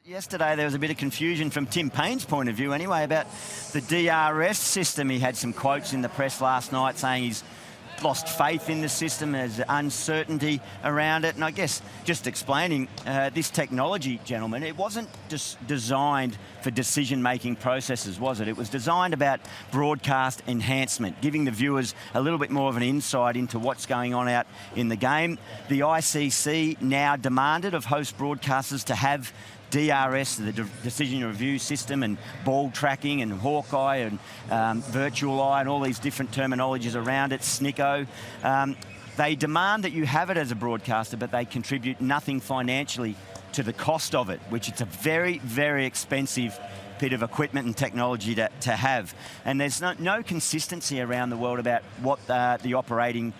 Yesterday there was a bit of confusion from Tim Payne's point of view anyway about the DRS system. He had some quotes in the press last night saying he's lost faith in the system, there's uncertainty around it. And I guess just explaining this technology, gentlemen, it wasn't just designed for decision-making processes, was it? It was designed about broadcast enhancement, giving the viewers a little bit more of an insight into what's going on out in the game. The ICC now demanded of host broadcasters to have DRS, the decision review system, and ball tracking, and Hawkeye, and virtual eye, and all these different terminologies around it, SNICO. They demand that you have it as a broadcaster, but they contribute nothing financially to the cost of it, which it's a very, very expensive bit of equipment and technology to have. And there's no consistency around the world about what the operating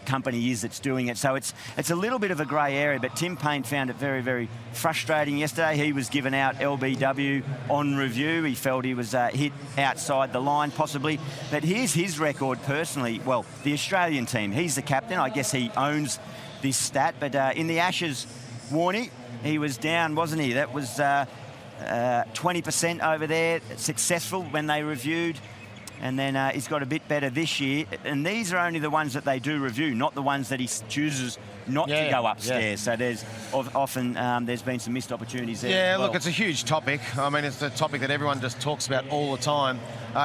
company is that's doing it. So it's a little bit of a grey area, but Tim Payne found it very, very frustrating yesterday. He was given out LBW on review. He felt he was hit outside the line possibly. But here's his record personally. Well, the Australian team, he's the captain. I guess he owns this stat. But in the Ashes, Warnie, he was down, wasn't he? That was 20% over there, successful when they reviewed. And then he's got a bit better this year. And these are only the ones that they do review, not the ones that he chooses not to go upstairs. Yeah. So there's often there's been some missed opportunities there. Yeah, as well. Look, it's a huge topic. I mean, it's a topic that everyone just talks about all the time.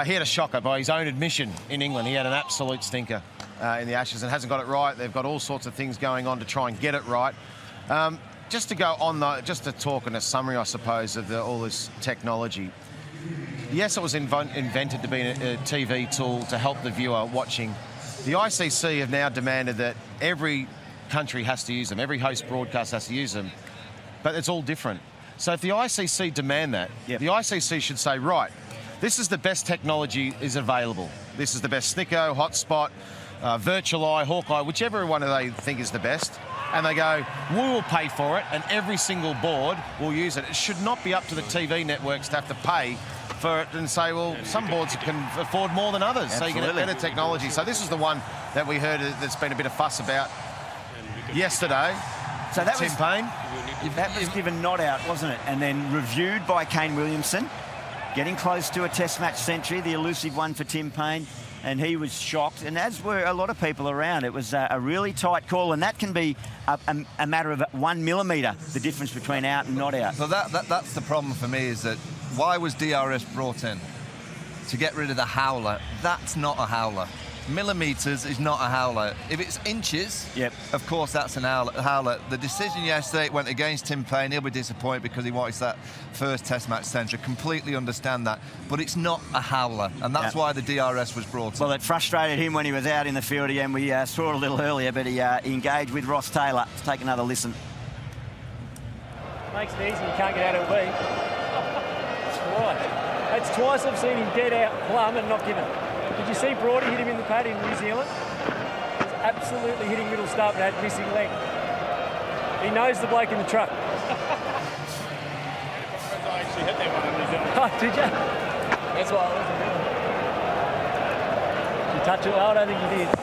He had a shocker by his own admission in England. He had an absolute stinker in the Ashes and hasn't got it right. They've got all sorts of things going on to try and get it right. Just to go on, just to talk in a summary, I suppose, of all this technology. Yes, it was invented to be a TV tool to help the viewer watching. The ICC have now demanded that every country has to use them, every host broadcast has to use them, but it's all different. So if the ICC demand that, the ICC should say, right, this is the best technology is available. This is the best SNICO, hotspot, virtual eye, Hawkeye, whichever one they think is the best. And they go, we will pay for it, and every single board will use it. It should not be up to the TV networks to have to pay for it and say, well, some boards can afford more than others, so you can have better technology. So this is the one that we heard that's been a bit of fuss about yesterday. So that Tim Payne. That was given not out, wasn't it? And then reviewed by Kane Williamson, getting close to a Test match century, the elusive one for Tim Payne. And he was shocked, and as were a lot of people around. It was a really tight call, and that can be a matter of 1 millimetre, the difference between out and not out. So that's the problem for me, is that why was DRS brought in? To get rid of the howler. That's not a howler. Millimetres is not a howler. If it's inches, of course that's an howler. The decision yesterday went against Tim Payne. He'll be disappointed because he wanted that first Test match century. Completely understand that. But it's not a howler, and that's why the DRS was brought in. Well, it frustrated him when he was out in the field again. We saw it a little earlier, but he engaged with Ross Taylor. Let's take another listen. Makes it easy. You can't get out of a beat. Right. That's twice I've seen him dead out plumb and not given. Did you see Brody hit him in the pad in New Zealand? He was absolutely hitting middle stump and had missing leg. He knows the bloke in the truck. I actually hit that one in New Zealand. Oh, did you? That's why I wasn't doing it. Did you touch it? Oh, I don't think you did.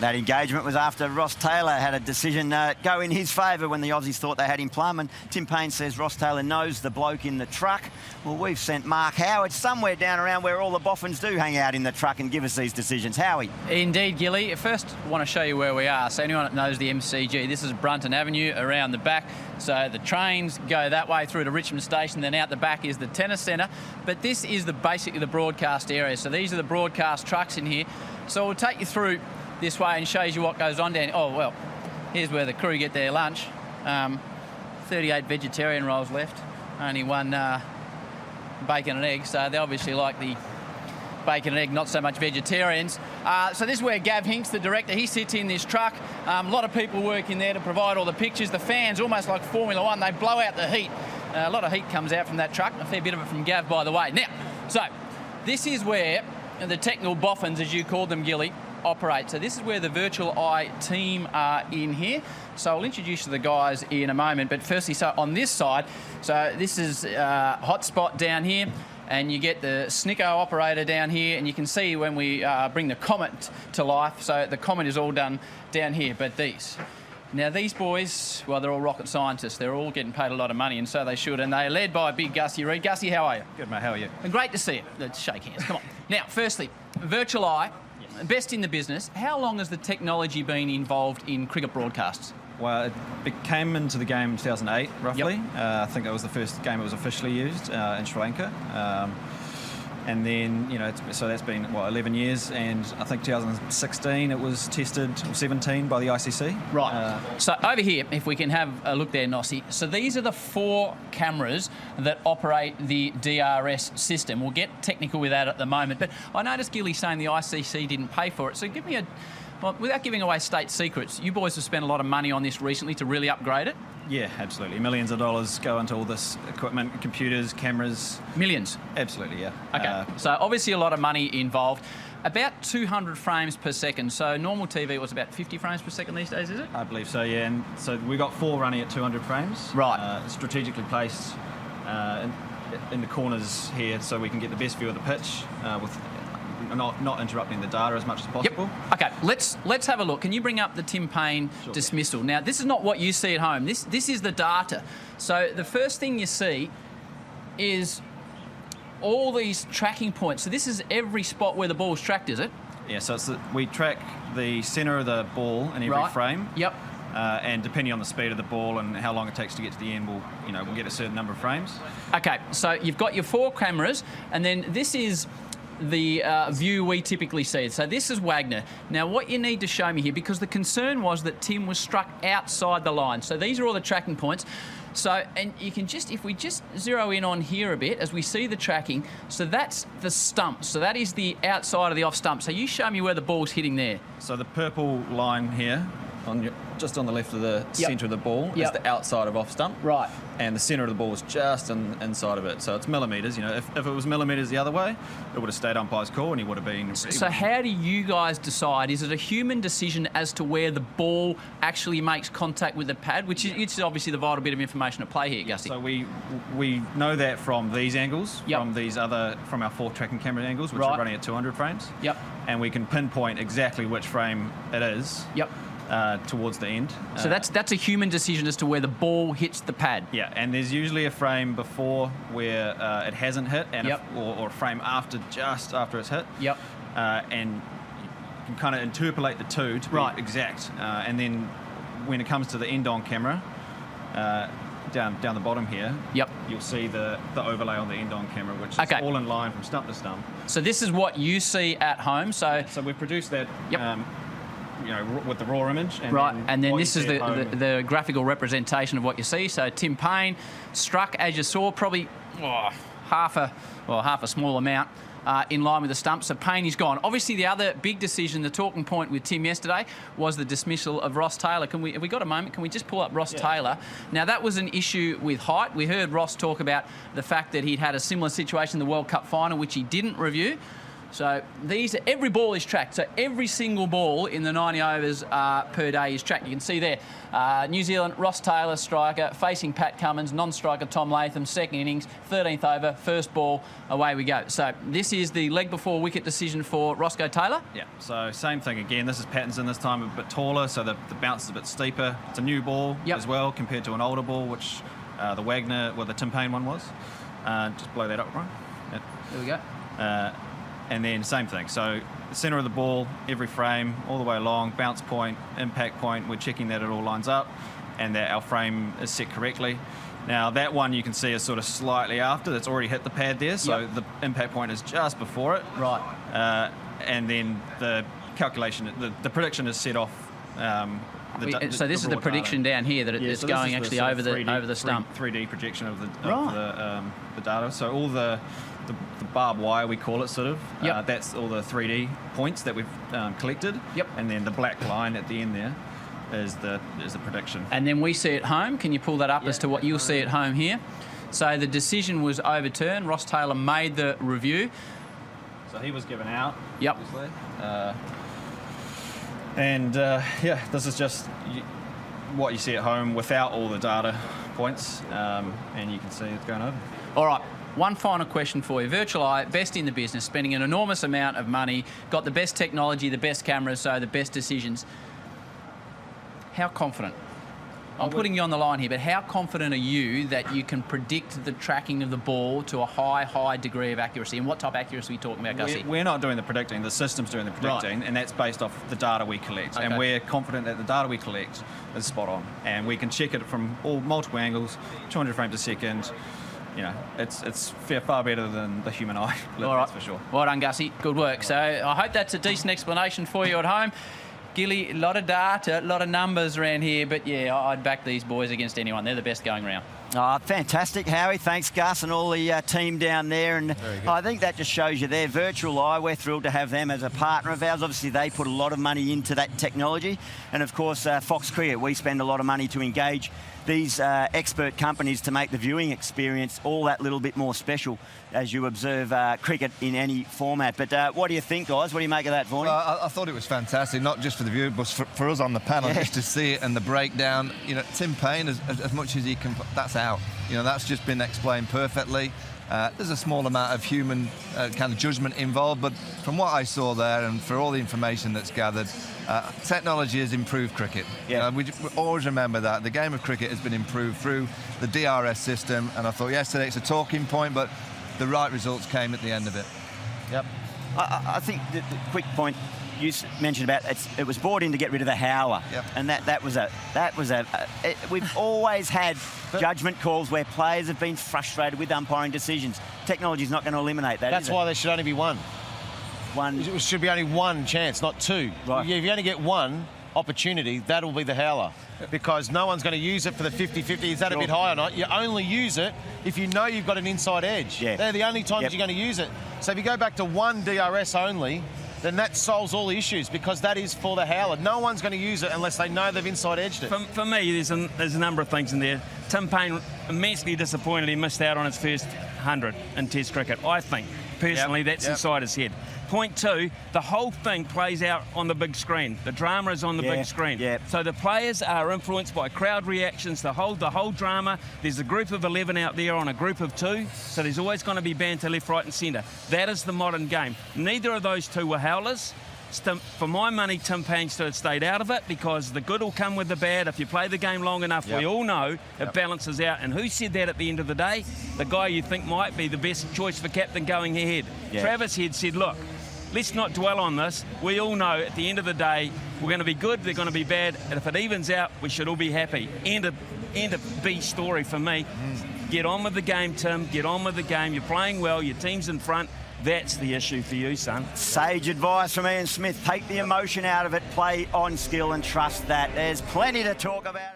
That engagement was after Ross Taylor had a decision go in his favour when the Aussies thought they had him plumb, and Tim Payne says Ross Taylor knows the bloke in the truck. Well, we've sent Mark Howard somewhere down around where all the boffins do hang out in the truck and give us these decisions. Howie. Indeed, Gilly. First, I want to show you where we are. So anyone that knows the MCG, this is Brunton Avenue around the back. So the trains go that way through to Richmond Station, then out the back is the tennis centre. But this is basically the broadcast area. So these are the broadcast trucks in here. So we'll take you through this way and shows you what goes on down. Oh, well, here's where the crew get their lunch. 38 vegetarian rolls left, only one bacon and egg, so they obviously like the bacon and egg, not so much vegetarians. So this is where Gav Hinks, the director, he sits in this truck. A lot of people work in there to provide all the pictures. The fans, almost like Formula One, they blow out the heat. A lot of heat comes out from that truck, a fair bit of it from Gav, by the way. Now, so this is where the technical boffins, as you call them, Gilly, operate. So this is where the virtual eye team are in here. So I'll introduce you to the guys in a moment, but firstly, so on this side, so this is hotspot down here, and you get the SNICO operator down here, and you can see when we bring the Comet to life, so the Comet is all done down here, but these Now, these boys, well, they're all rocket scientists. They're all getting paid a lot of money, and so they should. And they're led by big Gussie Reid. Gussie, how are you? Good, mate. How are you? And great to see you. Let's shake hands. Come on. Now, firstly, Virtual Eye, best in the business. How long has the technology been involved in cricket broadcasts? Well, it came into the game in 2008, roughly. I think that was the first game it was officially used in Sri Lanka. And then, you know, so that's been, 11 years. And I think 2016 it was tested, or 17 by the ICC. Right. So over here, if we can have a look there, Nossi. So these are the 4 cameras that operate the DRS system. We'll get technical with that at the moment. But I noticed Gilly saying the ICC didn't pay for it. So give me well, without giving away state secrets, you boys have spent a lot of money on this recently to really upgrade it? Yeah, absolutely. Millions of dollars go into all this equipment, computers, cameras. Millions? Absolutely, yeah. Okay, so obviously a lot of money involved. About 200 frames per second. So normal TV was about 50 frames per second these days, is it? I believe so, yeah. And so we've got 4 running at 200 frames. Right. Strategically placed in the corners here so we can get the best view of the pitch with not interrupting the data as much as possible. Yep. Okay, let's have a look. Can you bring up the Tim Payne dismissal? Now, this is not what you see at home. This is the data. So the first thing you see is all these tracking points. So this is every spot where the ball's tracked, is it? Yeah, so we track the centre of the ball in every frame. Yep. And depending on the speed of the ball and how long it takes to get to the end, we'll get a certain number of frames. Okay, so you've got your 4 cameras, and then this is the view we typically see. So this is Wagner. Now, what you need to show me here, because the concern was that Tim was struck outside the line. So these are all the tracking points. So, and you can just, if we just zero in on here a bit, as we see the tracking, so that's the stump. So that is the outside of the off stump. So you show me where the ball's hitting there. So the purple line here, just on the left of the centre of the ball, is the outside of off stump. Right. And the centre of the ball is just inside of it. So it's millimetres. If it was millimetres the other way, it would have stayed umpire's call and he would have been... So how do you guys decide? Is it a human decision as to where the ball actually makes contact with the pad, which is obviously the vital bit of information at play here, Gussie? So we know that from these angles, from our 4 tracking camera angles, which are running at 200 frames. Yep. And we can pinpoint exactly which frame it is. Yep. Towards the end. So that's a human decision as to where the ball hits the pad. Yeah, and there's usually a frame before where it hasn't hit, and or a frame just after it's hit. Yep. And you can kind of interpolate the two to be exact. And then when it comes to the end-on camera, down the bottom here, you'll see the overlay on the end-on camera, which is all in line from stump to stump. So this is what you see at home. So we've produced that. With the raw image. And then this is the graphical representation of what you see. So Tim Payne struck, as you saw, probably half a small amount in line with the stump. So Payne is gone. Obviously, the other big decision, the talking point with Tim yesterday, was the dismissal of Ross Taylor. Have we got a moment? Can we just pull up Ross Taylor? Now, that was an issue with height. We heard Ross talk about the fact that he'd had a similar situation in the World Cup final, which he didn't review. So every ball is tracked. So every single ball in the 90 overs per day is tracked. You can see there, New Zealand, Ross Taylor, striker, facing Pat Cummins, non-striker Tom Latham, second innings, 13th over, first ball, away we go. So this is the leg before wicket decision for Roscoe Taylor. Yeah, so same thing again. This is Pattinson, this time a bit taller, so the bounce is a bit steeper. It's a new ball as well compared to an older ball, which the Tim Payne one was. Just blow that up, Brian. There we go. And then same thing. So the centre of the ball, every frame, all the way along, bounce point, impact point, we're checking that it all lines up and that our frame is set correctly. Now that one you can see is sort of slightly after, that's already hit the pad there, so the impact point is just before it. Right. And then the calculation, the prediction is set off. So this is the prediction down here that it's going actually over the stump. 3D projection of the data. So all the barbed wire, we call it, sort of. That's all the 3D points that we've collected. Yep. And then the black line at the end there is the prediction. And then we see at home. Can you pull that up as to what you'll see at home here? So the decision was overturned. Ross Taylor made the review. So he was given out. Yep. Obviously. This is just what you see at home without all the data points, and you can see it's going over. All right. One final question for you. Virtual Eye, best in the business, spending an enormous amount of money, got the best technology, the best cameras, so the best decisions. How confident I'm putting you on the line here, but how confident are you that you can predict the tracking of the ball to a high degree of accuracy? And what type of accuracy are we talking about, Gussie? We're not doing the predicting. The system's doing the predicting, and that's based off the data we collect. And we're confident that the data we collect is spot on. And we can check it from multiple angles, 200 frames a second. You know, it's far better than the human eye. That's for sure. Well done, Gussie. Good work. So I hope that's a decent explanation for you at home. Gilly, a lot of data, a lot of numbers around here, but yeah, I'd back these boys against anyone. They're the best going round. Oh, fantastic, Howie. Thanks, Gus, and all the team down there. And I think that just shows you there. Virtual Eye, we're thrilled to have them as a partner of ours. Obviously, they put a lot of money into that technology. And, of course, Fox Cricket, we spend a lot of money to engage these expert companies to make the viewing experience all that little bit more special as you observe cricket in any format. But what do you think, guys? What do you make of that, Vaughan? I thought it was fantastic, not just for the viewer, but for us on the panel, just to see it and the breakdown. You know, Tim Payne, as much as he can, that's out. You know, that's just been explained perfectly. There's a small amount of human kind of judgment involved, but from what I saw there and for all the information that's gathered, technology has improved cricket. Yeah. We always remember that. The game of cricket has been improved through the DRS system, and I thought yesterday it's a talking point, but the right results came at the end of it. Yep. I think the quick point you mentioned about it was brought in to get rid of the howler, and we've always had judgment calls where players have been frustrated with umpiring decisions. Technology's not going to eliminate that. That's why there should only be one. It should be only one chance, not two. Right. If you only get one opportunity, that'll be the howler, because no one's going to use it for the 50-50. Is that a bit high or not? You only use it if you know you've got an inside edge. Yeah. They're the only times you're going to use it. So if you go back to one DRS only, then that solves all the issues, because that is for the howler. No one's going to use it unless they know they've inside edged it. For me, there's a number of things in there. Tim Payne, immensely disappointed he missed out on his first 100 in Test cricket. I think, personally, that's inside his head. Point two, the whole thing plays out on the big screen. The drama is on the big screen. So the players are influenced by crowd reactions, the whole drama. There's a group of 11 out there on a group of 2, so there's always going to be banter left, right and centre. That is the modern game. Neither of those two were howlers. For my money, Tim Payne should have stayed out of it, because the good will come with the bad. If you play the game long enough, we all know it balances out. And who said that at the end of the day? The guy you think might be the best choice for captain going ahead. Travis Head said, look, let's not dwell on this. We all know at the end of the day, we're going to be good, they're going to be bad, and if it evens out, we should all be happy. End of B story for me. Get on with the game, Tim. Get on with the game. You're playing well. Your team's in front. That's the issue for you, son. Sage advice from Ian Smith. Take the emotion out of it, play on skill and trust that. There's plenty to talk about.